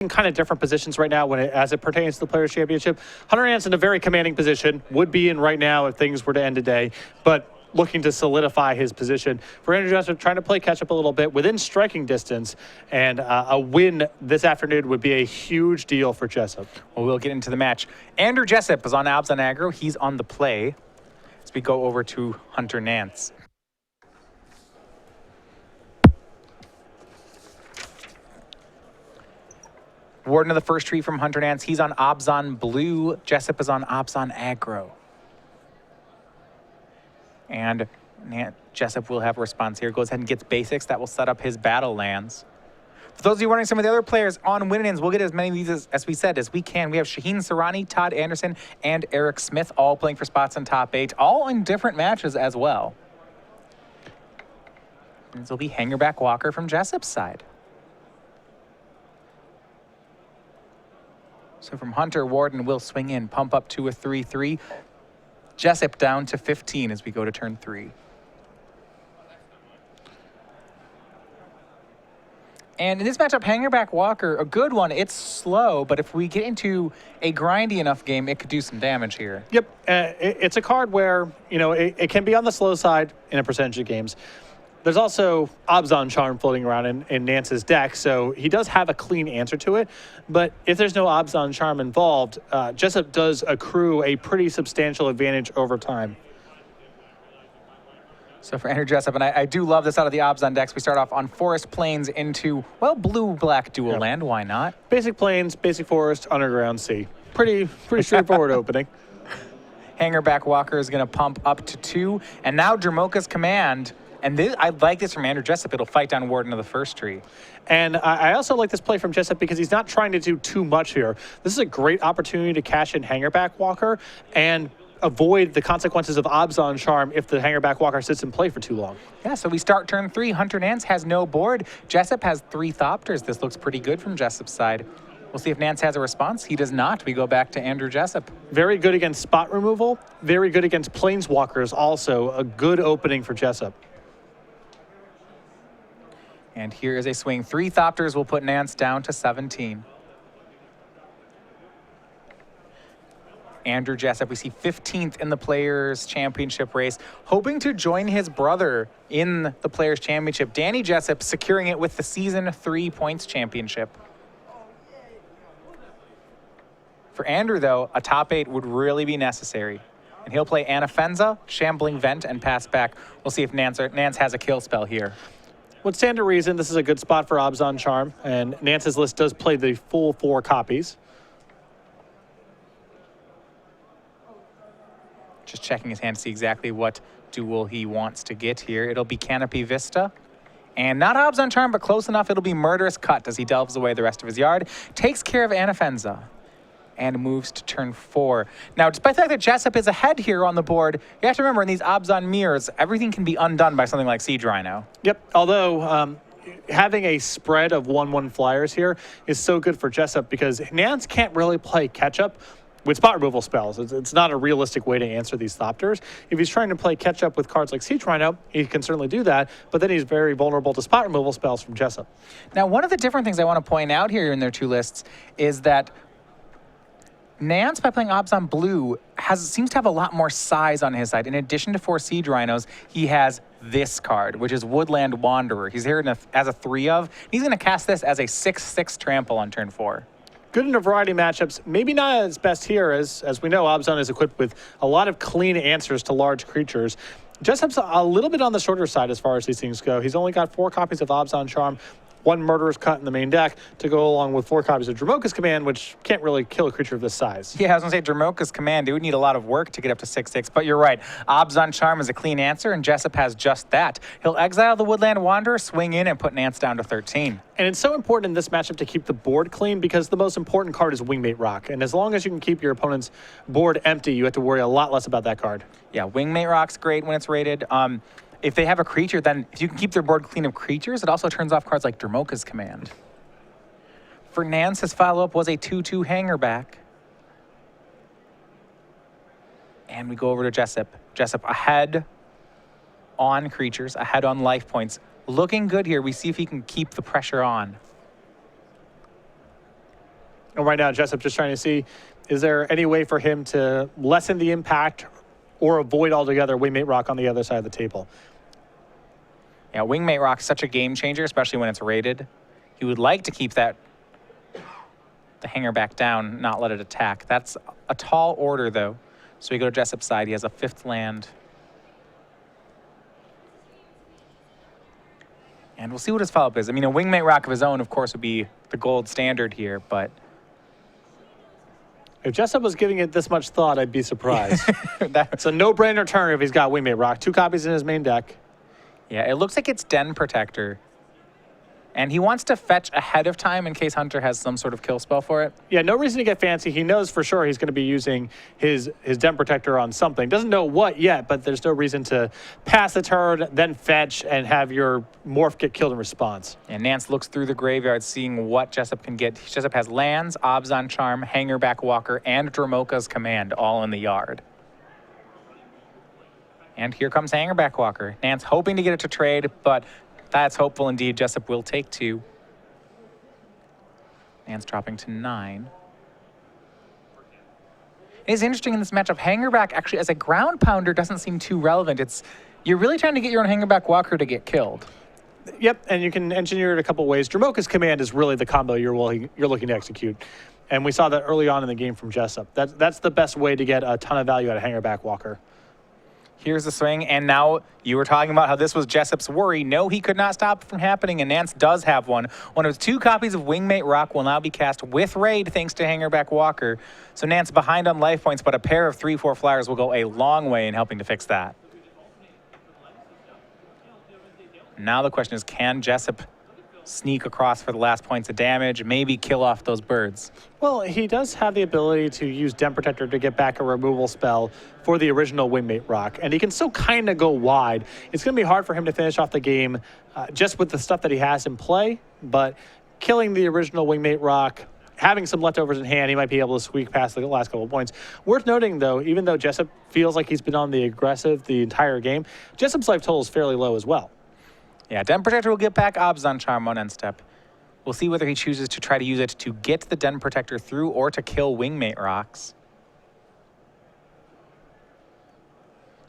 in kind of different positions right now as it pertains to the Players' Championship. Hunter Nance in a very commanding position, would be in right now if things were to end today, but looking to solidify his position. For Andrew Jessup, trying to play catch up a little bit within striking distance, and a win this afternoon would be a huge deal for Jessup. Well, we'll get into the match. Andrew Jessup is on Abs on aggro. He's on the play as we go over to Hunter Nance. Warden of the first tree from Hunter Nance. He's on Obs on blue. Jessup is on Obs on aggro. And Jessup will have a response here. Goes ahead and gets basics. That will set up his battle lands. For those of you wondering, some of the other players on win-ins, we'll get as many of these as we said as we can. We have Shaheen Sarani, Todd Anderson, and Eric Smith all playing for spots in top 8, all in different matches as well. And this will be Hangerback Walker from Jessup's side. So from Hunter, Warden will swing in, pump up to a 3-3. Jessup down to 15 as we go to turn 3. And in this matchup, Hangerback Walker, a good one. It's slow, but if we get into a grindy enough game, it could do some damage here. Yep, it's a card where, you know, it can be on the slow side in a percentage of games. There's also Obs on Charm floating around in Nance's deck, so he does have a clean answer to it. But if there's no Obs on Charm involved, Jessup does accrue a pretty substantial advantage over time. So for Andrew Jessup, and I do love this out of the Obs on decks, we start off on Forest Plains into, well, blue-black dual land. Why not? Basic Plains, Basic Forest, Underground Sea. Pretty straightforward opening. Hangerback Walker is going to pump up to 2, and now Dramoka's Command. And I like this from Andrew Jessup. It'll fight down Warden of the first tree. And I also like this play from Jessup because he's not trying to do too much here. This is a great opportunity to cash in Hangerback Walker and avoid the consequences of Obs on Charm if the Hangerback Walker sits in play for too long. Yeah, so we start turn 3. Hunter Nance has no board. Jessup has 3 Thopters. This looks pretty good from Jessup's side. We'll see if Nance has a response. He does not. We go back to Andrew Jessup. Very good against spot removal. Very good against Planeswalkers also. A good opening for Jessup. And here is a swing. 3 Thopters will put Nance down to 17. Andrew Jessup, we see 15th in the Players' Championship race, hoping to join his brother in the Players' Championship. Danny Jessup securing it with the Season 3 Points Championship. For Andrew, though, a top 8 would really be necessary. And he'll play Anafenza, Shambling Vent, and pass back. We'll see if Nance has a kill spell here. Would stand to reason this is a good spot for Obs on Charm, and Nance's list does play the full 4 copies. Just checking his hand to see exactly what duel he wants to get here. It'll be Canopy Vista. And not Obs on Charm, but close enough. It'll be Murderous Cut as he delves away the rest of his yard. Takes care of Anafenza and moves to turn 4. Now, despite the fact that Jessup is ahead here on the board, you have to remember in these Obs on mirrors, everything can be undone by something like Siege Rhino. Yep, although having a spread of 1/1 flyers here is so good for Jessup because Nance can't really play catch-up with spot removal spells. It's not a realistic way to answer these Thopters. If he's trying to play catch-up with cards like Siege Rhino, he can certainly do that, but then he's very vulnerable to spot removal spells from Jessup. Now, one of the different things I want to point out here in their 2 lists is that Nance, by playing Obs on blue, seems to have a lot more size on his side. In addition to 4 Siege Rhinos, he has this card, which is Woodland Wanderer. He's here as a 3 of. He's going to cast this as a 6/6 trample on turn 4. Good in a variety of matchups. Maybe not as best here, as we know, Obs on is equipped with a lot of clean answers to large creatures. Jessup's a little bit on the shorter side as far as these things go. He's only got 4 copies of Obs on Charm, 1 Murderous Cut in the main deck to go along with 4 copies of Dramoka's Command, which can't really kill a creature of this size. Yeah, I was going to say Dramoka's Command, it would need a lot of work to get up to 6/6, but you're right. Obs on Charm is a clean answer, and Jessup has just that. He'll exile the Woodland Wanderer, swing in, and put Nance down to 13. And it's so important in this matchup to keep the board clean because the most important card is Wingmate Rock. And as long as you can keep your opponent's board empty, you have to worry a lot less about that card. Yeah, Wingmate Rock's great when it's rated. If they have a creature, then if you can keep their board clean of creatures, it also turns off cards like Dramoka's Command. For Nance, his follow-up was a 2/2 Hangerback. And we go over to Jessup. Jessup ahead on creatures, ahead on life points. Looking good here. We see if he can keep the pressure on. And right now, Jessup just trying to see, is there any way for him to lessen the impact or avoid altogether Wingmate Rock on the other side of the table? Yeah, Wingmate Rock is such a game changer, especially when it's rated. He would like to keep the hanger back down, not let it attack. That's a tall order, though. So we go to Jessup's side. He has a 5th land. And we'll see what his follow-up is. I mean, a Wingmate Rock of his own, of course, would be the gold standard here, but... If Jessup was giving it this much thought, I'd be surprised. It's a no-brainer turn if he's got Wingmate Rock. 2 copies in his main deck. Yeah, it looks like it's Den Protector. And he wants to fetch ahead of time in case Hunter has some sort of kill spell for it. Yeah, no reason to get fancy. He knows for sure he's going to be using his Den Protector on something. Doesn't know what yet, but there's no reason to pass the turn, then fetch, and have your morph get killed in response. And Nance looks through the graveyard, seeing what Jessup can get. Jessup has lands, Obzon Charm, Hangerback Walker, and Dromoka's Command all in the yard. And here comes Hangerback Walker. Nance hoping to get it to trade, but that's hopeful indeed. Jessup will take 2. Nance dropping to 9. It's interesting in this matchup, Hangerback actually as a ground pounder doesn't seem too relevant. You're really trying to get your own Hangerback Walker to get killed. Yep, and you can engineer it a couple ways. Dromoka's Command is really the combo you're looking to execute. And we saw that early on in the game from Jessup. That's the best way to get a ton of value out of Hangerback Walker. Here's the swing, and now you were talking about how this was Jessup's worry. No, he could not stop it from happening, and Nance does have one. One of his 2 copies of Wingmate Rock will now be cast with Raid thanks to Hangerback Walker. So Nance behind on life points, but a pair of 3/4 flyers will go a long way in helping to fix that. Now the question is, can Jessup sneak across for the last points of damage, maybe kill off those birds? Well, he does have the ability to use Den Protector to get back a removal spell for the original Wingmate Rock, and he can still kind of go wide. It's going to be hard for him to finish off the game just with the stuff that he has in play, but killing the original Wingmate Rock, having some leftovers in hand, he might be able to squeak past the last couple of points. Worth noting, though, even though Jessup feels like he's been on the aggressive the entire game, Jessup's life total is fairly low as well. Yeah, Den Protector will get back Obzon Charm on end step. We'll see whether he chooses to try to use it to get the Den Protector through or to kill Wingmate Rocks.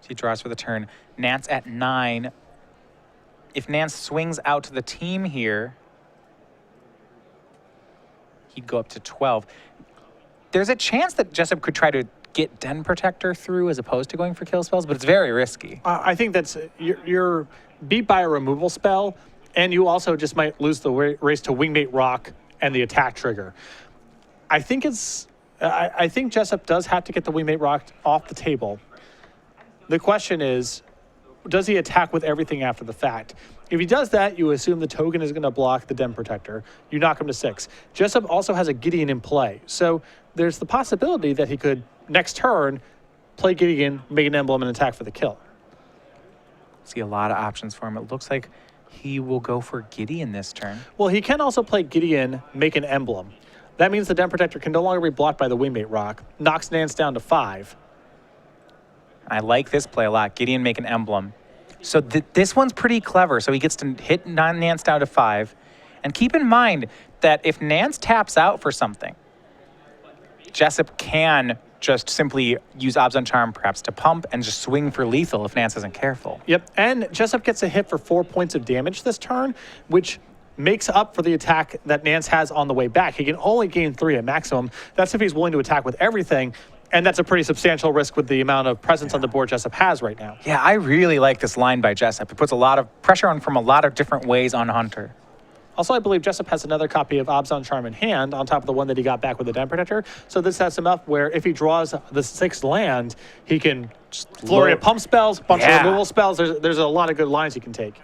He draws for the turn. Nance at 9. If Nance swings out to the team here, he'd go up to 12. There's a chance that Jessup could try to get Den Protector through as opposed to going for kill spells, but it's very risky. I think that's you're beat by a removal spell, and you also just might lose the race to Wingmate Rock and the attack trigger. I think Jessup does have to get the Wingmate Rock off the table. The question is, does he attack with everything after the fact? If he does that, you assume the token is going to block the Den Protector. You knock him to 6. Jessup also has a Gideon in play, so there's the possibility that he could, next turn, play Gideon, make an emblem, and attack for the kill. See a lot of options for him. It looks like he will go for Gideon this turn. Well, he can also play Gideon, make an emblem. That means the Den Protector can no longer be blocked by the Wingmate Rock. Knocks Nance down to 5. I like this play a lot. Gideon, make an emblem. So this one's pretty clever. So he gets to hit Nance down to 5. And keep in mind that if Nance taps out for something, Jessup can just simply use Obzon Charm perhaps to pump and just swing for lethal if Nance isn't careful. Yep, and Jessup gets a hit for 4 points of damage this turn, which makes up for the attack that Nance has on the way back. He can only gain 3 at maximum. That's if he's willing to attack with everything, and that's a pretty substantial risk with the amount of presence on the board Jessup has right now. Yeah, I really like this line by Jessup. It puts a lot of pressure on from a lot of different ways on Hunter. Also, I believe Jessup has another copy of Obzon Charm in hand on top of the one that he got back with the Den Protector. So this sets him up where if he draws the 6th land, he can flurry of pump spells, bunch of removal spells. There's a lot of good lines he can take.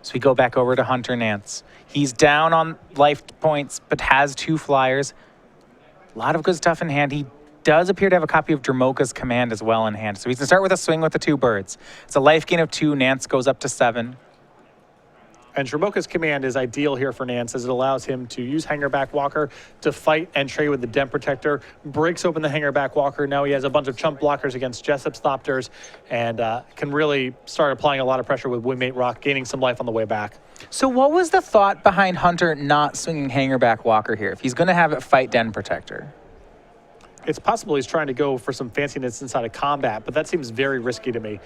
So we go back over to Hunter Nance. He's down on life points, but has 2 flyers. A lot of good stuff in hand. He does appear to have a copy of Dromoka's Command as well in hand. So he's going to start with a swing with the 2 birds. It's a life gain of 2. Nance goes up to 7. And Dromoka's Command is ideal here for Nance as it allows him to use Hangerback Walker to fight and trade with the Den Protector, breaks open the Hangerback Walker. Now he has a bunch of chump blockers against Jessup's Thopters and can really start applying a lot of pressure with Wingmate Rock, gaining some life on the way back. So what was the thought behind Hunter not swinging Hangerback Walker here if he's going to have it fight Den Protector? It's possible he's trying to go for some fanciness inside of combat, but that seems very risky to me.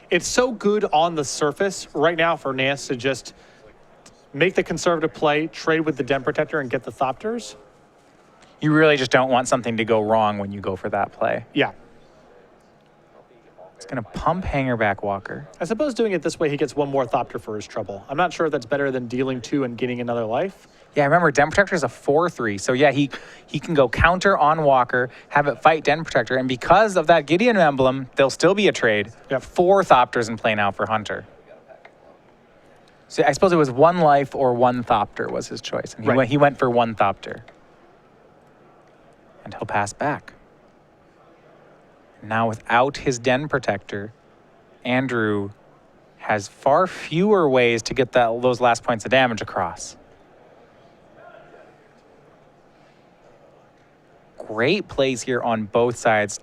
It's so good on the surface right now for Nance to just make the conservative play, trade with the Den Protector, and get the Thopters. You really just don't want something to go wrong when you go for that play. Yeah. It's going to pump Hangerback Walker. I suppose doing it this way, he gets one more Thopter for his trouble. I'm not sure if that's better than dealing 2 and getting another life. Yeah, remember, Den Protector is a 4/3. So, yeah, he can go counter on Walker, have it fight Den Protector, and because of that Gideon emblem, there'll still be a trade. Yep. 4 Thopters in play now for Hunter. So I suppose it was 1 life or 1 Thopter was his choice. And he went for 1 Thopter. And he'll pass back. Now, without his Den Protector, Andrew has far fewer ways to get those last points of damage across. Great plays here on both sides.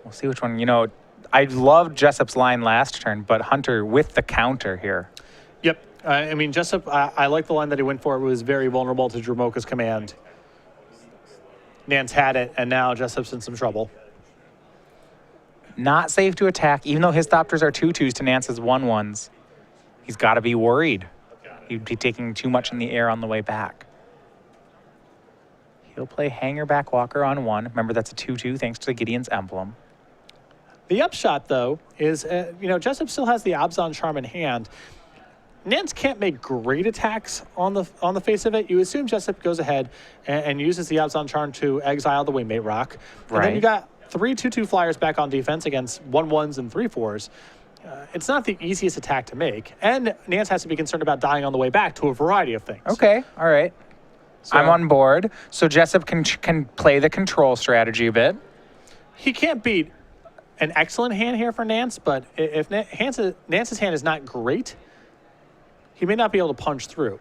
We'll see which one. You know, I loved Jessup's line last turn, but Hunter with the counter here. Yep. I mean, Jessup, I like the line that he went for. It was very vulnerable to Dromoka's command. Nance had it, and now Jessup's in some trouble. Not safe to attack, even though his Thopters are 2/2s to Nance's 1/1s. He's got to be worried. He'd be taking too much in the air on the way back. He'll play Hangerback Walker on 1. Remember, that's a 2/2 thanks to the Gideon's emblem. The upshot, though, is, Jessup still has the Abzan Charm in hand. Nance can't make great attacks on the face of it. You assume Jessup goes ahead and uses the Abzan Charm to exile the Wingmate Rock. And then you got 3 2/2 flyers back on defense against 1/1s and 3/4s. It's not the easiest attack to make. And Nance has to be concerned about dying on the way back to a variety of things. Okay, all right. So, I'm on board. So Jessup can play the control strategy a bit. He can't beat an excellent hand here for Nance, but if Nance's hand is not great, he may not be able to punch through.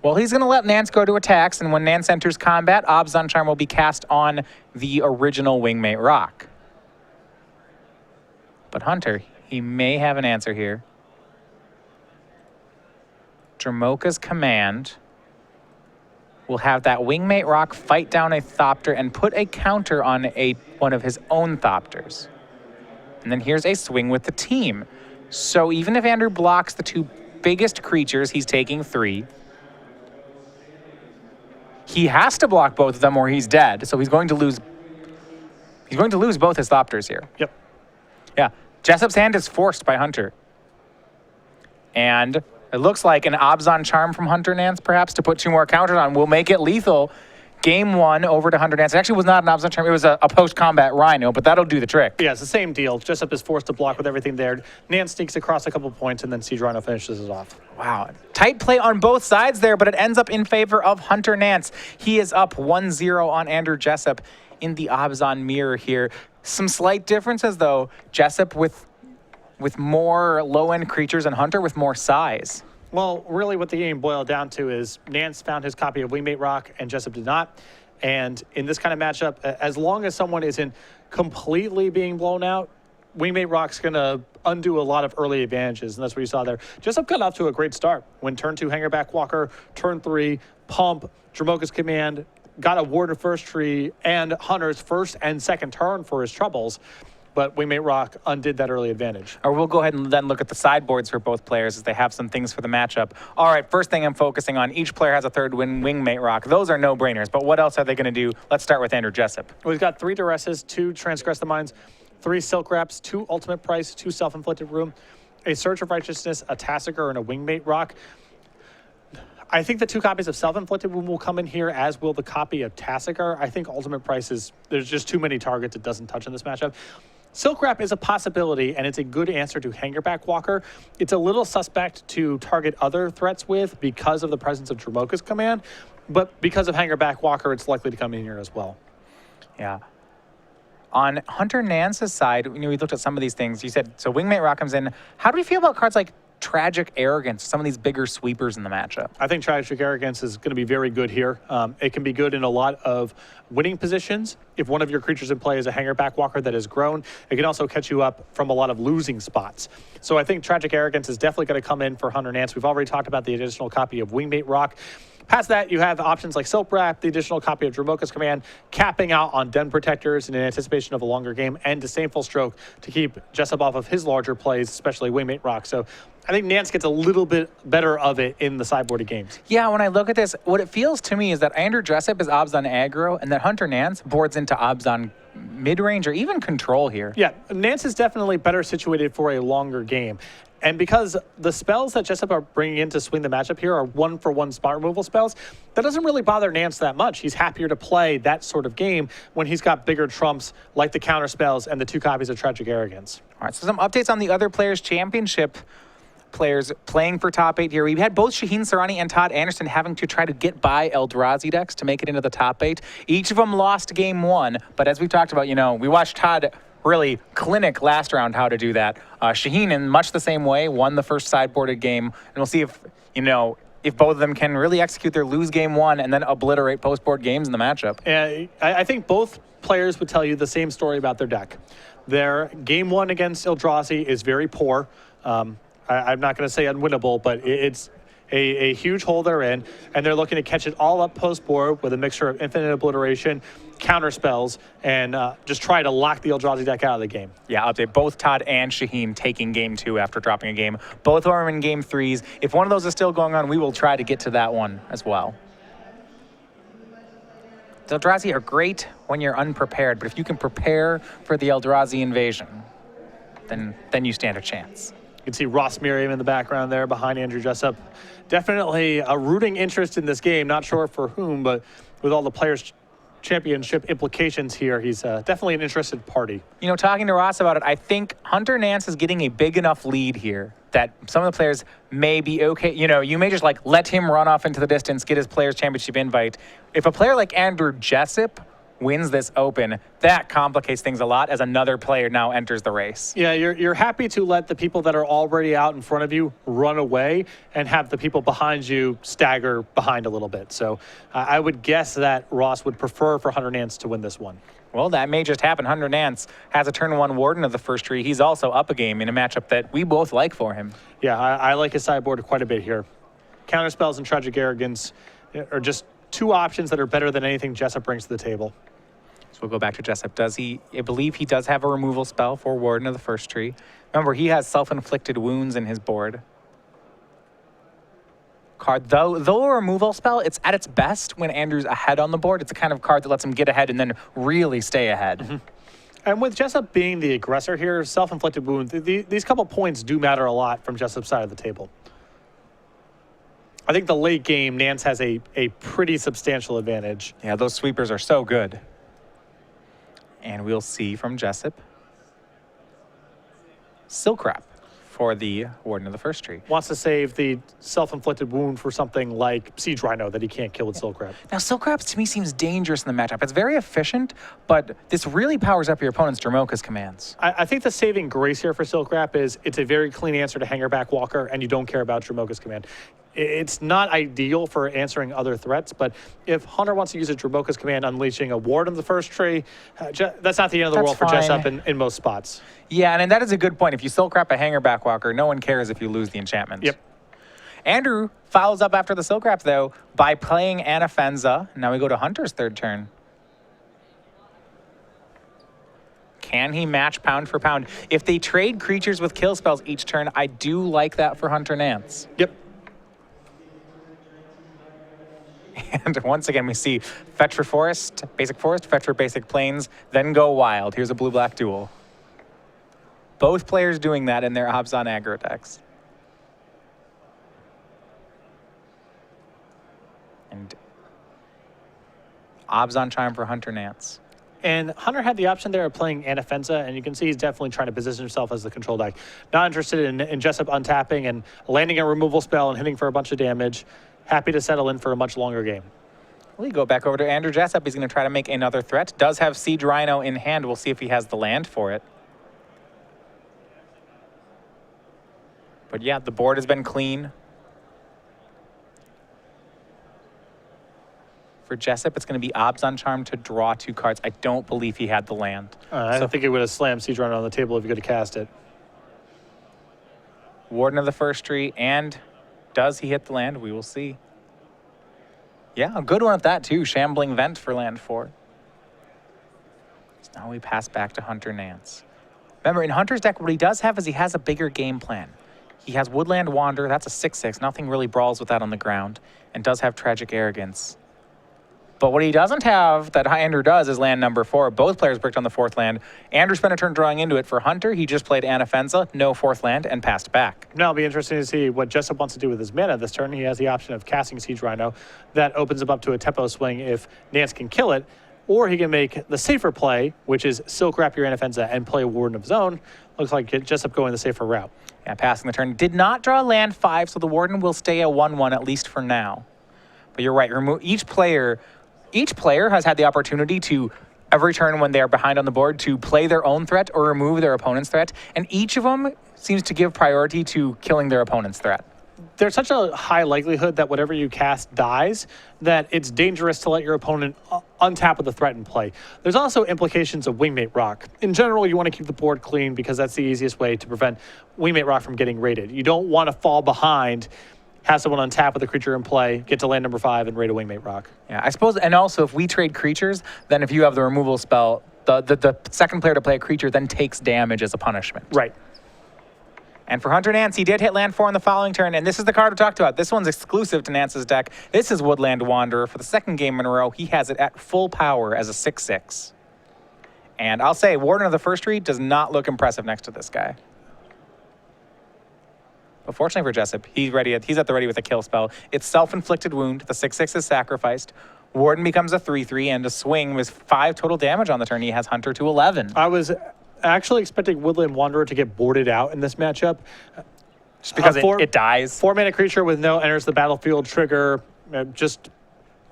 Well, he's going to let Nance go to attacks, and when Nance enters combat, Abzan Charm will be cast on the original Wingmate Rock. But Hunter, he may have an answer here. Dromoka's command will have that Wingmate Rock fight down a Thopter and put a counter on one of his own Thopters. And then here's a swing with the team. So even if Andrew blocks the 2 biggest creatures, he's taking 3. He has to block both of them or he's dead. So he's going to lose. He's going to lose both his Thopters here. Yep. Yeah. Jessup's hand is forced by Hunter. And it looks like an Abzan Charm from Hunter Nance, perhaps, to put 2 more counters on will make it lethal. Game 1 over to Hunter Nance. It actually was not an Abzan Charm. It was a post-combat Rhino, but that'll do the trick. Yeah, it's the same deal. Jessup is forced to block with everything there. Nance sneaks across a couple points, and then Siege Rhino finishes it off. Wow. Tight play on both sides there, but it ends up in favor of Hunter Nance. He is up 1-0 on Andrew Jessup in the Abzan mirror here. Some slight differences, though. Jessup with more low-end creatures and Hunter with more size. Well, really what the game boiled down to is Nance found his copy of Wingmate Rock and Jessup did not. And in this kind of matchup, as long as someone isn't completely being blown out, Wingmate Rock's going to undo a lot of early advantages, and that's what you saw there. Jessup got off to a great start. When turn 2, Hangerback Walker, turn 3, Pump, Dromoka's command, got a Warden first tree, and Hunter's first and second turn for his troubles. But Wingmate Rock undid that early advantage. Or we'll go ahead and then look at the sideboards for both players as they have some things for the matchup. All right, first thing I'm focusing on, each player has a third Wingmate Rock. Those are no-brainers, but what else are they going to do? Let's start with Andrew Jessup. We've got 3 Duresses, 2 Transgress the Minds, 3 Silk Wraps, 2 Ultimate Price, 2 Self-Inflicted Room, a Search of Righteousness, a Tassiger, and a Wingmate Rock. I think the 2 copies of Self-Inflicted Wound will come in here, as will the copy of Tassiger. I think Ultimate Price there's just too many targets it doesn't touch in this matchup. Silk Wrap is a possibility, and it's a good answer to Hangerback Walker. It's a little suspect to target other threats with because of the presence of Dromoka's command, but because of Hangerback Walker, it's likely to come in here as well. Yeah. On Hunter Nance's side, we looked at some of these things. You said, so Wingmate Rock comes in. How do we feel about cards like Tragic Arrogance, some of these bigger sweepers in the matchup. I think Tragic Arrogance is going to be very good here. It can be good in a lot of winning positions. If one of your creatures in play is a hanger back walker that has grown, it can also catch you up from a lot of losing spots. So I think Tragic Arrogance is definitely going to come in for Hunter Nance. We've already talked about the additional copy of Wingmate Rock. Past that, you have options like Silk Wrap, the additional copy of Dromoka's Command, capping out on Den Protectors in anticipation of a longer game, and Disdainful Stroke to keep Jessup off of his larger plays, especially Wingmate Rock. So I think Nance gets a little bit better of it in the sideboarded games. Yeah, when I look at this, what it feels to me is that Andrew Jessup is obs on aggro, and that Hunter Nance boards into obs on mid-range or even control here. Yeah, Nance is definitely better situated for a longer game. And because the spells that Jessup are bringing in to swing the matchup here are one-for-one spot removal spells, that doesn't really bother Nance that much. He's happier to play that sort of game when he's got bigger trumps like the counter spells and the 2 copies of Tragic Arrogance. All right, so some updates on the other Players' Championship players playing for top 8 here. We had both Shaheen Sarani and Todd Anderson having to try to get by Eldrazi decks to make it into the top 8. Each of them lost game 1, but as we talked about, we watched Todd really clinic last round how to do that. Shaheen, in much the same way, won the first sideboarded game, and we'll see if both of them can really execute their lose game 1 and then obliterate post-board games in the matchup. I think both players would tell you the same story about their deck. Their game 1 against Eldrazi is very poor. I'm not going to say unwinnable, but it's a huge hole they're in, and they're looking to catch it all up post-board with a mixture of infinite obliteration, counter spells, and just try to lock the Eldrazi deck out of the game. Yeah, update. Both Todd and Shaheen taking game 2 after dropping a game. Both are in game 3s. If one of those is still going on, we will try to get to that one as well. The Eldrazi are great when you're unprepared, but if you can prepare for the Eldrazi invasion, then you stand a chance. You can see Ross Miriam in the background there behind Andrew Jessup. Definitely a rooting interest in this game. Not sure for whom, but with all the Players' Championship implications here, he's definitely an interested party. Talking to Ross about it, I think Hunter Nance is getting a big enough lead here that some of the players may be okay. You may just let him run off into the distance, get his Players' Championship invite. If a player like Andrew Jessup wins this open, that complicates things a lot as another player now enters the race. Yeah, you're happy to let the people that are already out in front of you run away and have the people behind you stagger behind a little bit. So I would guess that Ross would prefer for Hunter Nance to win this one. Well, that may just happen. Hunter Nance has a turn 1 Warden of the first tree. He's also up a game in a matchup that we both like for him. Yeah, I like his sideboard quite a bit here. Counterspells and Tragic Arrogance are just 2 options that are better than anything Jessup brings to the table. So we'll go back to Jessup. I believe he does have a removal spell for Warden of the First Tree. Remember, he has self-inflicted wounds in his board. Card, though a removal spell, it's at its best when Andrew's ahead on the board. It's the kind of card that lets him get ahead and then really stay ahead. Mm-hmm. And with Jessup being the aggressor here, self-inflicted wounds, these couple points do matter a lot from Jessup's side of the table. I think the late game, Nance has a pretty substantial advantage. Yeah, those sweepers are so good. And we'll see from Jessup Silk Wrap for the Warden of the First Tree. Wants to save the self-inflicted wound for something like Siege Rhino that he can't kill with Silk Wrap. Now, Silk Wrap to me seems dangerous in the matchup. It's very efficient, but this really powers up your opponent's Dromoka's commands. I think the saving grace here for Silk Wrap is it's a very clean answer to Hanger Back Walker, and you don't care about Dromoka's command. It's not ideal for answering other threats, but if Hunter wants to use a Dromoka's command unleashing a Ward of the First Tree, that's not the end of the world for Jessup in most spots. Yeah, and that is a good point. If you Silk Wrap a Hanger Back Walker, no one cares if you lose the enchantment. Yep. Andrew follows up after the Silk Wrap, though, by playing Anafenza. Now we go to Hunter's third turn. Can he match pound for pound? If they trade creatures with kill spells each turn, I do like that for Hunter Nance. Yep. And once again, we see fetch for forest, fetch for basic plains, then go wild. Here's a blue-black duel. Both players doing that in their obs on aggro decks. And obs on chime for Hunter Nance. And Hunter had the option there of playing Anafenza, and you can see he's definitely trying to position himself as the control deck. Not interested in Jessup untapping and landing a removal spell and hitting for a bunch of damage. Happy to settle in for a much longer game. We go back over to Andrew Jessup. He's going to try to make another threat. Does have Siege Rhino in hand. We'll see if he has the land for it. But yeah, the board has been clean. For Jessup, it's going to be Obs on Charm to draw 2 cards. I don't believe he had the land. I think he would have slammed Siege Runner on the table if he could have cast it. Warden of the First Tree, and does he hit the land? We will see. Yeah, a good one at that too. Shambling Vent for land 4. So now we pass back to Hunter Nance. Remember, in Hunter's deck, what he does have is he has a bigger game plan. He has Woodland Wander. That's a 6/6. Nothing really brawls with that on the ground. And does have Tragic Arrogance. But what he doesn't have that Andrew does is land number 4. Both players bricked on the 4th land. Andrew spent a turn drawing into it. For Hunter, he just played Anafenza, no 4th land, and passed back. Now it'll be interesting to see what Jessup wants to do with his mana this turn. He has the option of casting Siege Rhino. That opens him up to a tempo swing if Nance can kill it. Or he can make the safer play, which is Silk Wrap your Anafenza and play a Warden of his own. Looks like Jessup going the safer route. Yeah, passing the turn. Did not draw land 5, so the Warden will stay a 1/1 at least for now. But you're right. Each player has had the opportunity to, every turn when they're behind on the board, to play their own threat or remove their opponent's threat. And each of them seems to give priority to killing their opponent's threat. There's such a high likelihood that whatever you cast dies that it's dangerous to let your opponent untap with a threat in play. There's also implications of Wingmate Rock. In general, you want to keep the board clean because that's the easiest way to prevent Wingmate Rock from getting raided. You don't want to fall behind, have someone untap with a creature in play, get to land number 5, and raid a Wingmate Rock. Yeah, I suppose, and also if we trade creatures, then if you have the removal spell, the second player to play a creature then takes damage as a punishment. Right. And for Hunter Nance, he did hit land 4 on the following turn, and this is the card we talked about. This one's exclusive to Nance's deck. This is Woodland Wanderer. For the second game in a row, he has it at full power as a 6/6. And I'll say, Warden of the First Tree does not look impressive next to this guy. But fortunately for Jessup, he's at the ready with a kill spell. It's Self-Inflicted Wound. The 6/6 is sacrificed. Warden becomes a 3/3, and a swing with 5 total damage on the turn. He has Hunter to 11. I was actually expecting Woodland Wanderer to get boarded out in this matchup. Just because it dies. 4-mana creature with no enters the battlefield trigger just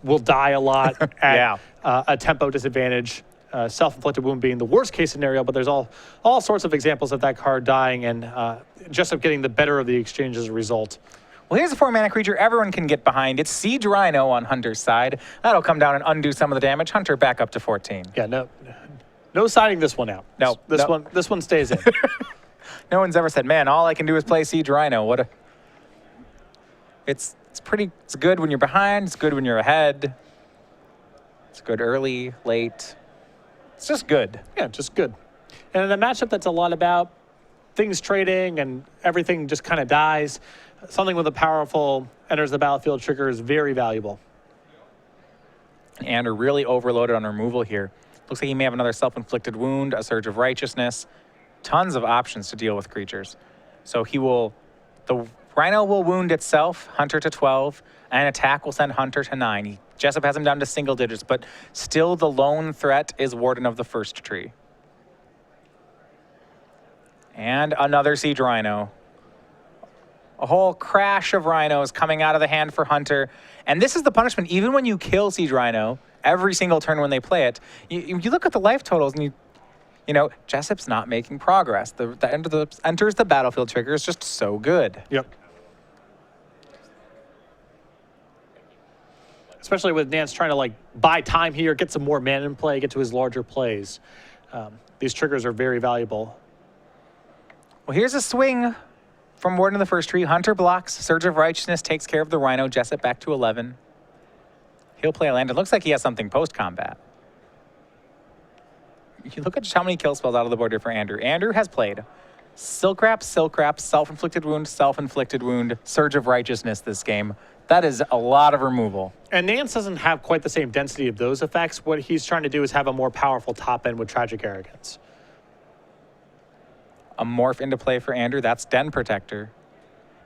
will die a lot at a tempo disadvantage. Self-inflicted wound being the worst case scenario, but there's all sorts of examples of that card dying and Jessup getting the better of the exchange as a result. Well, here's a 4-mana creature everyone can get behind. It's Siege Rhino on Hunter's side. That'll come down and undo some of the damage. Hunter back up to 14. Yeah, no siding this one out. No, this one stays in. No one's ever said, man, all I can do is play Siege Rhino. It's good when you're behind. It's good when you're ahead. It's good early, late. It's just good. Yeah, just good. And in a matchup that's a lot about things trading and everything just kind of dies, something with a powerful enters the battlefield trigger is very valuable. And are really overloaded on removal here. Looks like he may have another Self-Inflicted Wound, a Surge of Righteousness. Tons of options to deal with creatures. So the Rhino will wound itself, Hunter to 12, and attack will send Hunter to 9. Jessup has him down to single digits, but still the lone threat is Warden of the First Tree. And another Siege Rhino. A whole crash of rhinos coming out of the hand for Hunter. And this is the punishment. Even when you kill Siege Rhino, every single turn when they play it, you look at the life totals and you know, Jessup's not making progress. The enters the battlefield trigger is just so good. Yep. Especially with Nance trying to buy time here, get some more mana in play, get to his larger plays. These triggers are very valuable. Well, here's a swing from Warden of the First Tree. Hunter blocks. Surge of Righteousness takes care of the Rhino. Jessup back to 11. He'll play a land. It looks like he has something post-combat. You look at just how many kill spells out of the board here for Andrew. Andrew has played Silk Wrap, Self-Inflicted Wound, Surge of Righteousness this game. That is a lot of removal. And Nance doesn't have quite the same density of those effects. What he's trying to do is have a more powerful top end with Tragic Arrogance. A morph into play for Andrew. That's Den Protector.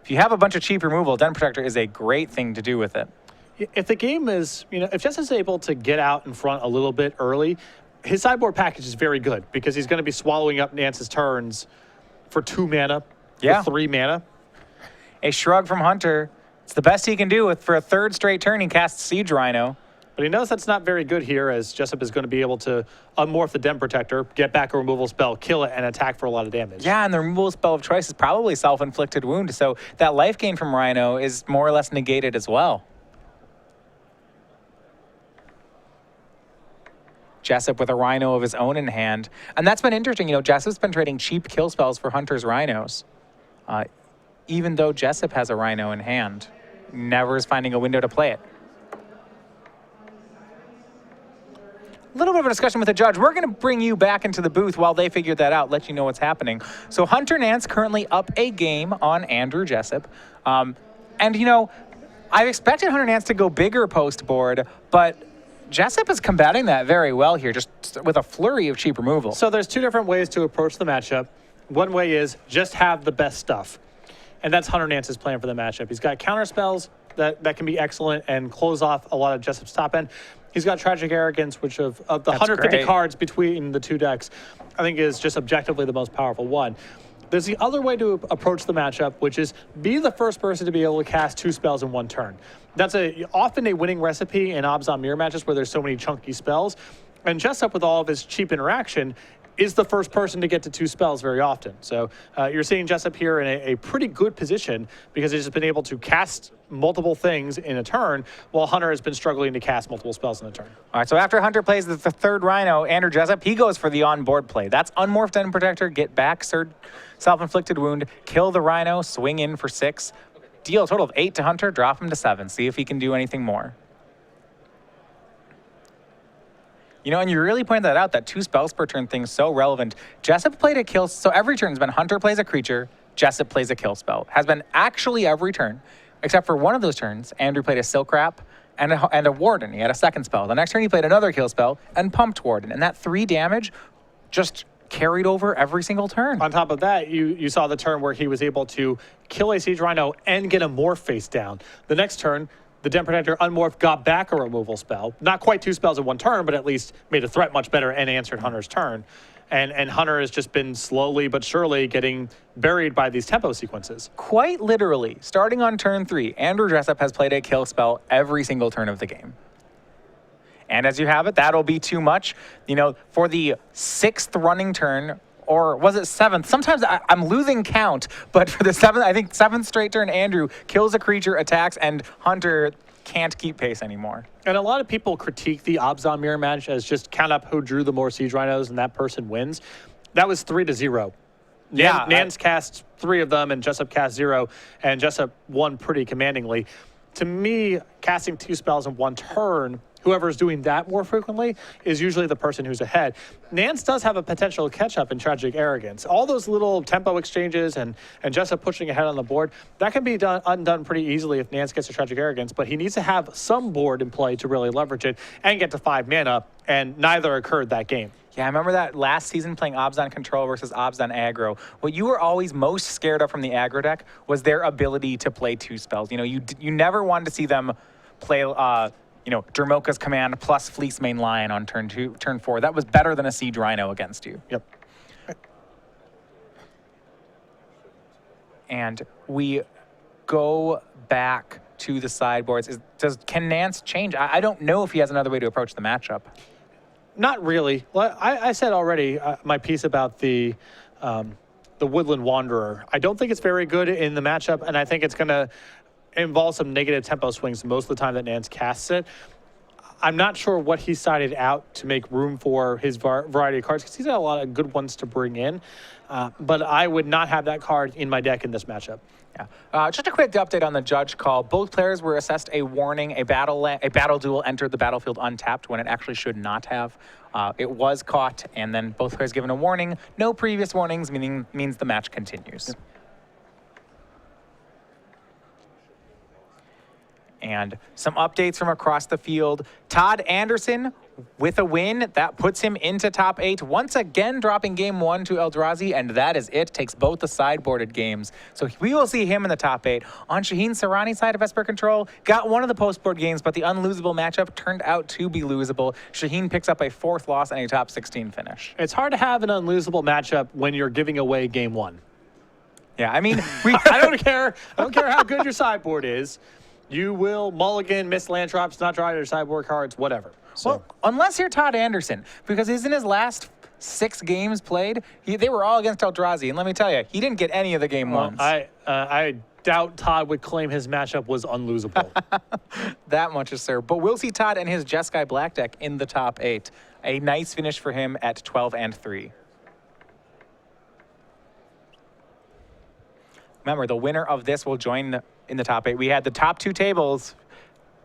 If you have a bunch of cheap removal, Den Protector is a great thing to do with it. If the game is, if Jess is able to get out in front a little bit early, his sideboard package is very good because he's going to be swallowing up Nance's turns for 2 mana, for 3 mana. A shrug from Hunter. It's the best he can do for a third straight turn. He casts Siege Rhino. But he knows that's not very good here, as Jessup is going to be able to unmorph the Den Protector, get back a removal spell, kill it, and attack for a lot of damage. Yeah, and the removal spell of choice is probably self-inflicted wound, so that life gain from Rhino is more or less negated as well. Jessup with a Rhino of his own in hand. And that's been interesting. You know, Jessup's been trading cheap kill spells for Hunter's Rhinos. Even though Jessup has a Rhino in hand, never is finding a window to play it. A little bit of a discussion with the judge. We're going to bring you back into the booth while they figure that out, let you know what's happening. So Hunter Nance currently up a game on Andrew Jessup. And, you know, I expected Hunter Nance to go bigger post board, but Jessup is combating that very well here, just with a flurry of cheap removal. So there's two different ways to approach the matchup. One way is just have the best stuff. And that's Hunter Nance's plan for the matchup. He's got counter spells that can be excellent and close off a lot of Jessup's top end. He's got Tragic Arrogance, which of the 150 cards between the two decks, I think is just objectively the most powerful one. There's the other way to approach the matchup, which is be the first person to be able to cast 2 spells in 1 turn. That's often a winning recipe in Obzon mirror matches where there's so many chunky spells. And Jessup, with all of his cheap interaction, is the first person to get to 2 spells very often. So you're seeing Jessup here in a pretty good position because he's been able to cast multiple things in a turn, while Hunter has been struggling to cast multiple spells in a turn. All right, so after Hunter plays the third Rhino, Andrew Jessup, he goes for the on-board play. That's Unmorphed Den Protector, get back Self-Inflicted Wound, kill the Rhino, swing in for 6, deal a total of 8 to Hunter, drop him to 7, see if he can do anything more. You know, and you really pointed that out, that 2 spells per turn thing is so relevant. Jessup played a kill, so every turn has been Hunter plays a creature, Jessup plays a kill spell. Has been actually every turn, except for one of those turns, Andrew played a Silk Wrap and a Warden. He had a second spell. The next turn he played another kill spell and pumped Warden. And that 3 damage just carried over every single turn. On top of that, you saw the turn where he was able to kill a Siege Rhino and get a Morph face down. The next turn, the Den Protector unmorphed, got back a removal spell. Not quite 2 spells in 1 turn, but at least made a threat much better and answered Hunter's turn. And Hunter has just been slowly but surely getting buried by these tempo sequences. Quite literally, starting on turn 3, Andrew Jessup has played a kill spell every single turn of the game. And as you have it, that'll be too much. You know, for the 6th running turn, or was it 7th? Sometimes I'm losing count, but for the 7th, I think 7th straight turn, Andrew kills a creature, attacks, and Hunter can't keep pace anymore. And a lot of people critique the Obzon mirror match as just count up who drew the more Siege Rhinos and that person wins. That was 3-0. Yeah, Nance cast 3 of them and Jessup cast 0, and Jessup won pretty commandingly. To me, casting 2 spells in 1 turn, whoever's doing that more frequently is usually the person who's ahead. Nance does have a potential catch-up in Tragic Arrogance. All those little tempo exchanges and Jessup pushing ahead on the board, that can be undone pretty easily if Nance gets to Tragic Arrogance, but he needs to have some board in play to really leverage it and get to 5 mana, and neither occurred that game. Yeah, I remember that last season playing Obzon Control versus Obzon Aggro. What you were always most scared of from the aggro deck was their ability to play 2 spells. You know, you never wanted to see them play you know, Dermoka's Command plus Fleece Main Lion on turn 4. That was better than a Siege Rhino against you. Yep. And we go back to the sideboards. Can Nance change? I don't know if he has another way to approach the matchup. Not really. Well, I said already my piece about the Woodland Wanderer. I don't think it's very good in the matchup, and I think it's going to involve some negative tempo swings most of the time that Nance casts it. I'm not sure what he sided out to make room for his variety of cards, because he's got a lot of good ones to bring in, but I would not have that card in my deck in this matchup. Yeah. Just a quick update on the judge call. Both players were assessed a warning. A battle duel entered the battlefield untapped when it actually should not have. It was caught, and then both players given a warning. No previous warnings, means the match continues. Yep. And some updates from across the field. Todd Anderson with a win. That puts him into top 8. Once again, dropping game 1 to Eldrazi, and that is it. Takes both the sideboarded games. So we will see him in the top 8. On Shaheen Sarani's side of Esper Control, got one of the post-board games, but the unlosable matchup turned out to be losable. Shaheen picks up a 4th loss and a top 16 finish. It's hard to have an unlosable matchup when you're giving away game 1. Yeah, I mean, I don't care how good your sideboard is. You will mulligan, miss land drops, not draw your sideboard cards, whatever. So. Well, unless you're Todd Anderson, because in his last 6 games played, they were all against Eldrazi. And let me tell you, he didn't get any of the game ones. I doubt Todd would claim his matchup was unlosable. That much is certain. But we'll see Todd and his Jeskai Black deck in the top 8. A nice finish for him at 12-3. Remember, the winner of this will join in the top 8. We had the top 2 tables,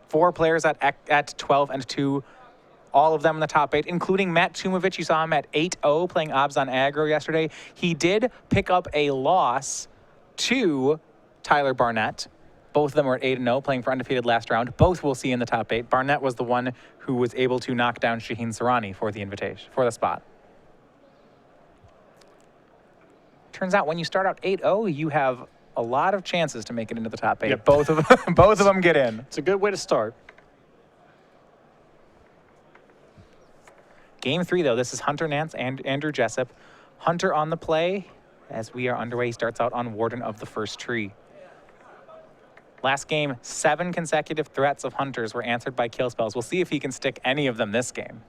4 players at 12 and 2. All of them in the top 8, including Matt Tumovich. You saw him at 8-0 playing Obs on Aggro yesterday. He did pick up a loss to Tyler Barnett. Both of them were at 8-0, playing for undefeated last round. Both we'll see in the top 8. Barnett was the one who was able to knock down Shaheen Sarani for the invitation, for the spot. Turns out when you start out 8-0, you have a lot of chances to make it into the top 8. Yep. Both of them get in. It's a good way to start. Game 3, though, this is Hunter Nance and Andrew Jessup. Hunter on the play. As we are underway, he starts out on Warden of the First Tree. Last game, 7 consecutive threats of Hunters were answered by kill spells. We'll see if he can stick any of them this game.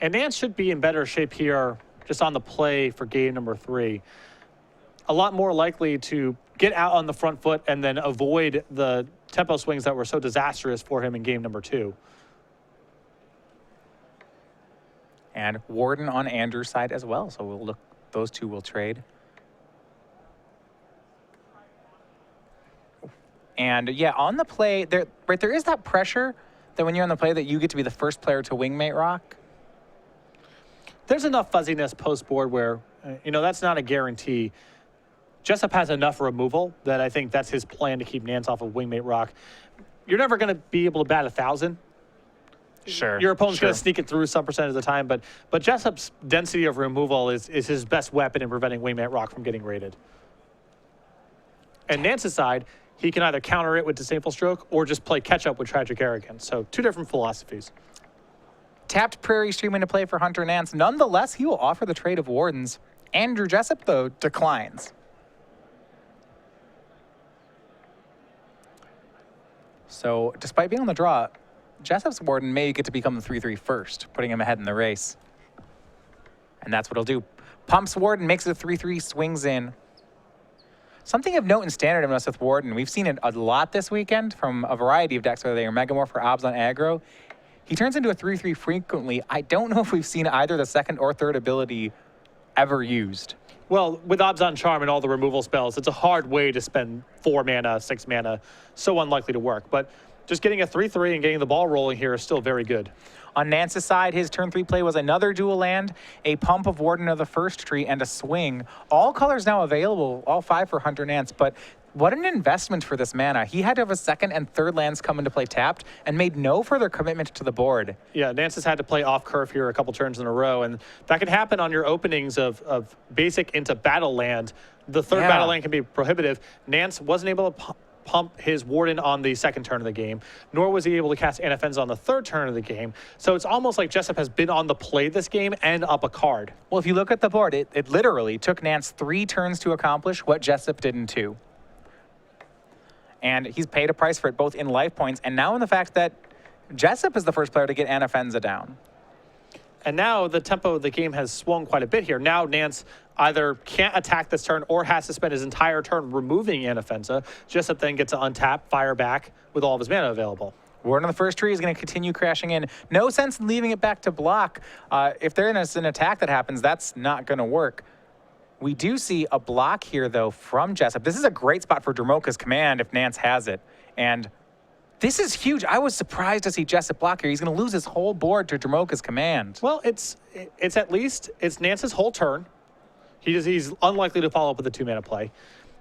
And Nance should be in better shape here just on the play for game number 3. A lot more likely to get out on the front foot and then avoid the tempo swings that were so disastrous for him in game number 2. And Warden on Andrew's side as well. So we'll look, those two will trade. And yeah, on the play, there is that pressure that when you're on the play that you get to be the first player to wingmate rock. There's enough fuzziness post-board where, that's not a guarantee. Jessup has enough removal that I think that's his plan to keep Nance off of wingmate rock. You're never going to be able to bat 1,000. Sure. Your opponent's going to sneak it through some percent of the time, but Jessup's density of removal is his best weapon in preventing wingmate rock from getting raided. And Nance's side, he can either counter it with Disdainful Stroke or just play catch-up with Tragic Arrogance. So 2 different philosophies. Tapped Prairie Stream into play for Hunter Nance. Nonetheless, he will offer the trade of Wardens. Andrew Jessup, though, declines. So despite being on the draw, Jessup's Warden may get to become the 3-3 first, putting him ahead in the race. And that's what he'll do. Pumps Warden, makes it a 3-3, swings in. Something of note in Standard MS with Warden, we've seen it a lot this weekend from a variety of decks, whether they are Megamorph or Obs on Aggro. He turns into a 3-3 frequently. I don't know if we've seen either the second or third ability ever used. Well, with Obs on Charm and all the removal spells, it's a hard way to spend 4 mana, 6 mana. So unlikely to work. But just getting a 3-3 and getting the ball rolling here is still very good. On Nance's side, his turn 3 play was another dual land, a pump of Warden of the First Tree, and a swing. All colors now available, all 5 for Hunter Nance, but what an investment for this mana. He had to have a second and third lands come into play tapped and made no further commitment to the board. Yeah, Nance has had to play off curve here a couple turns in a row, and that can happen on your openings of basic into battle land. The third battle land can be prohibitive. Nance wasn't able to pump his Warden on the second turn of the game, nor was he able to cast Anafenza on the third turn of the game. So it's almost like Jessup has been on the play this game and up a card. Well, if you look at the board, it literally took Nance 3 turns to accomplish what Jessup did in 2. And he's paid a price for it both in life points and now in the fact that Jessup is the first player to get Anafenza down. And now the tempo of the game has swung quite a bit here. Now Nance either can't attack this turn or has to spend his entire turn removing Anafenza. Jessup then gets to untap, fire back with all of his mana available. Warden on the First Tree is going to continue crashing in. No sense in leaving it back to block. If there's an attack that happens, that's not going to work. We do see a block here, though, from Jessup. This is a great spot for Dromoka's Command if Nance has it. And this is huge. I was surprised to see Jessup block here. He's going to lose his whole board to Dromoka's Command. Well, it's Nance's whole turn. He's unlikely to follow up with a 2-mana play.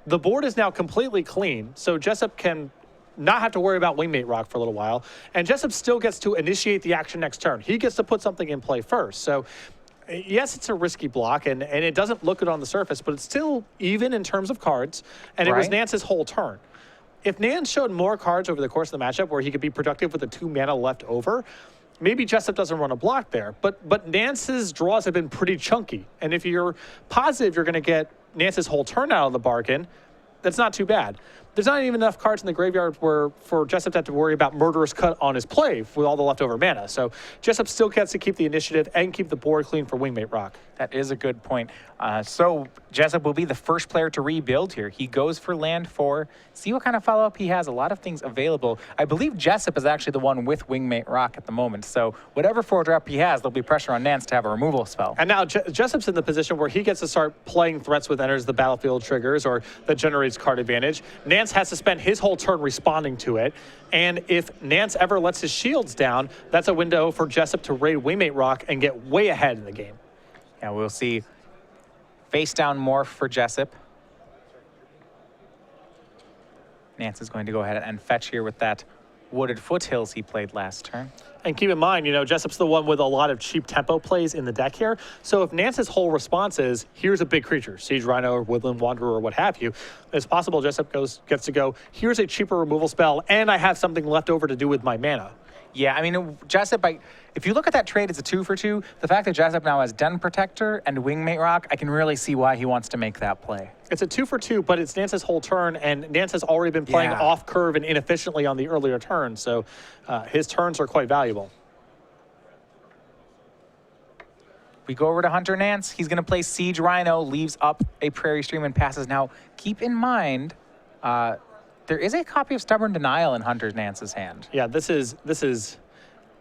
The board is now completely clean, so Jessup can not have to worry about wingmate rock for a little while. And Jessup still gets to initiate the action next turn. He gets to put something in play first. So yes, it's a risky block, and it doesn't look good on the surface, but it's still even in terms of cards, and it was Nance's whole turn. If Nance showed more cards over the course of the matchup where he could be productive with the 2 mana left over, maybe Jessup doesn't run a block there. But Nance's draws have been pretty chunky, and if you're positive you're going to get Nance's whole turn out of the bargain, that's not too bad. there's not even enough cards in the graveyard for Jessup to have to worry about Murderous Cut on his play with all the leftover mana. So Jessup still gets to keep the initiative and keep the board clean for Wingmate Rock. That is a good point. So Jessup will be the first player to rebuild here. He goes for land 4. See what kind of follow-up he has. A lot of things available. I believe Jessup is actually the one with Wingmate Rock at the moment. So whatever 4-drop he has, there'll be pressure on Nance to have a removal spell. And now Jessup's in the position where he gets to start playing threats with enters the battlefield triggers or that generates card advantage. Nance has to spend his whole turn responding to it. And if Nance ever lets his shields down, that's a window for Jessup to raid Wingmate Rock and get way ahead in the game. Yeah, we'll see face down morph for Jessup. Nance is going to go ahead and fetch here with that Wooded Foothills he played last turn. And keep in mind, Jessup's the one with a lot of cheap tempo plays in the deck here. So if Nance's whole response is, here's a big creature, Siege Rhino or Woodland Wanderer or what have you, it's possible Jessup gets to go, here's a cheaper removal spell, and I have something left over to do with my mana. Yeah, I mean, Jessup, if you look at that trade, it's a 2-for-2. The fact that Jessup now has Den Protector and Wingmate Rock, I can really see why he wants to make that play. It's a 2-for-2, but it's Nance's whole turn, and Nance has already been playing off curve and inefficiently on the earlier turns, so his turns are quite valuable. We go over to Hunter Nance. He's going to play Siege Rhino, leaves up a Prairie Stream and passes. Now, keep in mind, there is a copy of Stubborn Denial in Hunter Nance's hand. Yeah, this is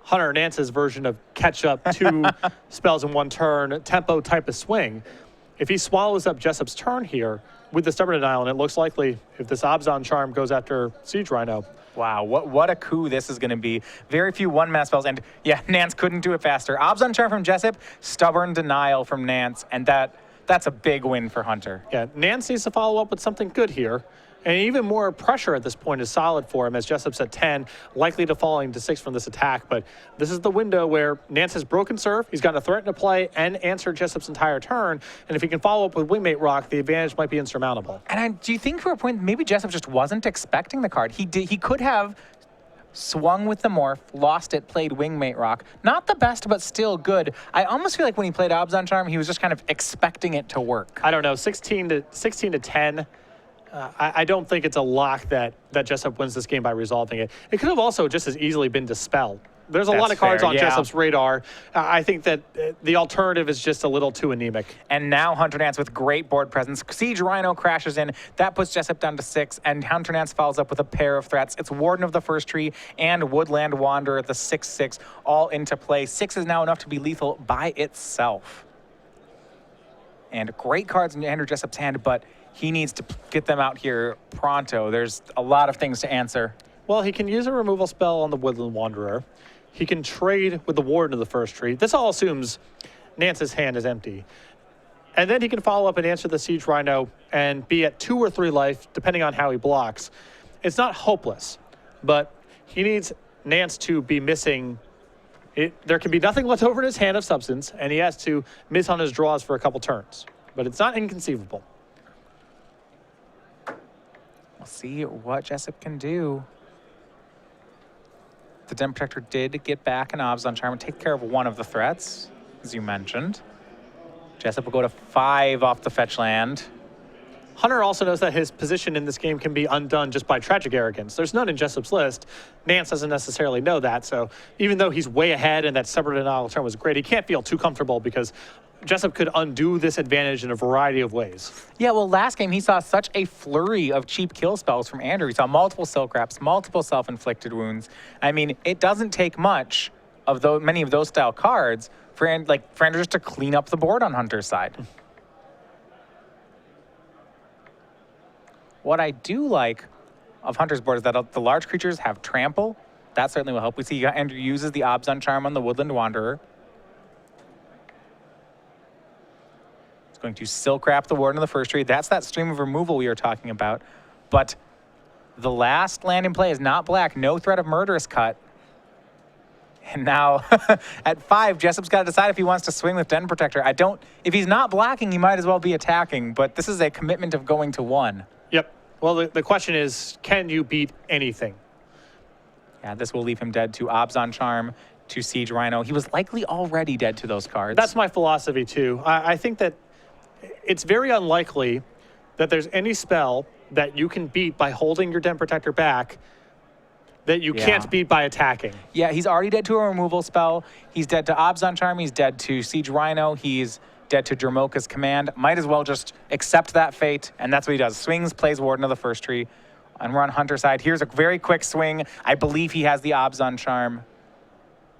Hunter Nance's version of catch up 2 spells in 1 turn, tempo type of swing. If he swallows up Jessup's turn here with the Stubborn Denial, and it looks likely if this Abzan Charm goes after Siege Rhino. Wow, what a coup this is going to be. Very few 1-mana spells, and yeah, Nance couldn't do it faster. Abzan Charm from Jessup, Stubborn Denial from Nance, and that's a big win for Hunter. Yeah, Nance needs to follow up with something good here. And even more pressure at this point is solid for him as Jessup's at 10, likely to falling to 6 from this attack. But this is the window where Nance has broken serve. He's got a threat to play and answer Jessup's entire turn. And if he can follow up with Wingmate Rock, the advantage might be insurmountable. And do you think for a point, maybe Jessup just wasn't expecting the card? He could have swung with the morph, lost it, played Wingmate Rock. Not the best, but still good. I almost feel like when he played Abzan Charm, he was just kind of expecting it to work. I don't know, 16 to 10. I don't think it's a lock that Jessup wins this game by resolving it. It could have also just as easily been Dispel. There's a lot of cards on Jessup's radar. I think that the alternative is just a little too anemic. And now Hunter Nance with great board presence. Siege Rhino crashes in. That puts Jessup down to 6, and Hunter Nance follows up with a pair of threats. It's Warden of the First Tree and Woodland Wanderer, the 6/6, all into play. 6 is now enough to be lethal by itself. And great cards in Andrew Jessup's hand, but he needs to get them out here pronto. There's a lot of things to answer. Well, he can use a removal spell on the Woodland Wanderer. He can trade with the Warden of the First Tree. This all assumes Nance's hand is empty. And then he can follow up and answer the Siege Rhino and be at 2 or 3 life, depending on how he blocks. It's not hopeless, but he needs Nance to be missing. There can be nothing left over in his hand of substance, and he has to miss on his draws for a couple turns. But it's not inconceivable. We'll see what Jessup can do. The Den Protector did get back an Abzan Charm and take care of one of the threats, as you mentioned. Jessup will go to 5 off the fetch land. Hunter also knows that his position in this game can be undone just by Tragic Arrogance. There's none in Jessup's list. Nance doesn't necessarily know that, so even though he's way ahead and that Stubborn Denial turn was great, he can't feel too comfortable because Jessup could undo this advantage in a variety of ways. Yeah, well, last game he saw such a flurry of cheap kill spells from Andrew. He saw multiple Silk Wraps, multiple self-inflicted wounds. I mean, it doesn't take much of many of those style cards for Andrew just to clean up the board on Hunter's side. What I do like of Hunter's board is that the large creatures have trample. That certainly will help. We see Andrew uses the Abzan Charm on the Woodland Wanderer. It's going to Silk Wrap the Warden of the First Tree. That's that stream of removal we were talking about. But the last land in play is not black. No threat of Murderous Cut. And now at 5, Jessup's got to decide if he wants to swing with Den Protector. If he's not blocking, he might as well be attacking. But this is a commitment of going to 1. Yep. Well, the question is, can you beat anything? Yeah, this will leave him dead to Abzan Charm, to Siege Rhino. He was likely already dead to those cards. That's my philosophy, too. I think that it's very unlikely that there's any spell that you can beat by holding your Den Protector back that you can't beat by attacking. Yeah, he's already dead to a removal spell. He's dead to Obzon Charm. He's dead to Siege Rhino. He's dead to Dromoka's Command. Might as well just accept that fate, and that's what he does. Swings, plays Warden of the First Tree, and we're on Hunter's side. Here's a very quick swing. I believe he has the Obzon Charm.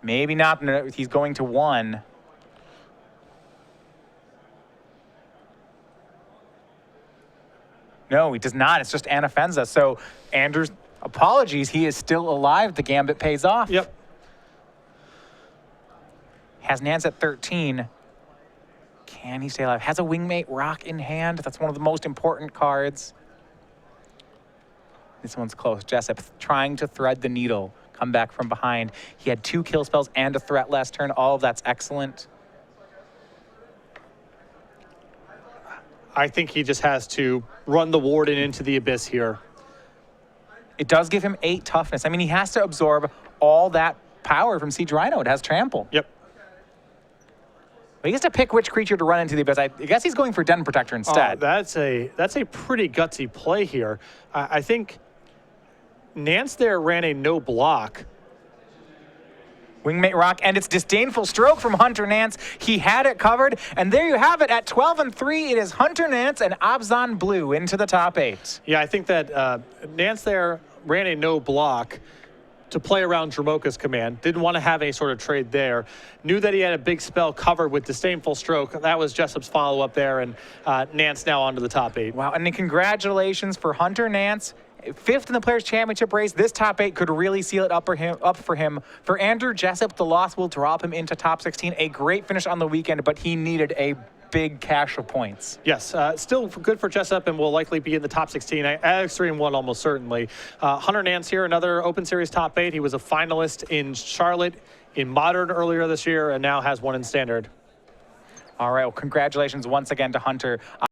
Maybe not. No, he's going to 1. No, he does not. It's just Anafenza. So Andrew's apologies. He is still alive. The Gambit pays off. Yep. Has Nance at 13. Can he stay alive? Has a Wingmate Rock in hand. That's one of the most important cards. This one's close. Jessup trying to thread the needle. Come back from behind. He had 2 kill spells and a threat last turn. All of that's excellent. I think he just has to run the Warden into the Abyss here. It does give him 8 toughness. I mean, he has to absorb all that power from Siege Rhino. It has trample. Yep. But he has to pick which creature to run into the Abyss. I guess he's going for Den Protector instead. That's a pretty gutsy play here. I think Nance there ran a no block. Wingmate Rock, and it's Disdainful Stroke from Hunter Nance. He had it covered, and there you have it. At 12-3, it is Hunter Nance and Obzon Blue into the top 8. Yeah, I think that Nance there ran a no block to play around Dromoka's Command. Didn't want to have any sort of trade there. Knew that he had a big spell covered with Disdainful Stroke. That was Jessup's follow-up there, and Nance now onto the top 8. Wow, and then congratulations for Hunter Nance. 5th in the Players' Championship race. This top 8 could really seal it up for him. For Andrew Jessup, the loss will drop him into top 16. A great finish on the weekend, but he needed a big cache of points. Yes, still good for Jessup and will likely be in the top 16. Alex 3-1 almost certainly. Hunter Nance here, another Open Series top 8. He was a finalist in Charlotte in Modern earlier this year and now has one in Standard. All right, well, congratulations once again to Hunter.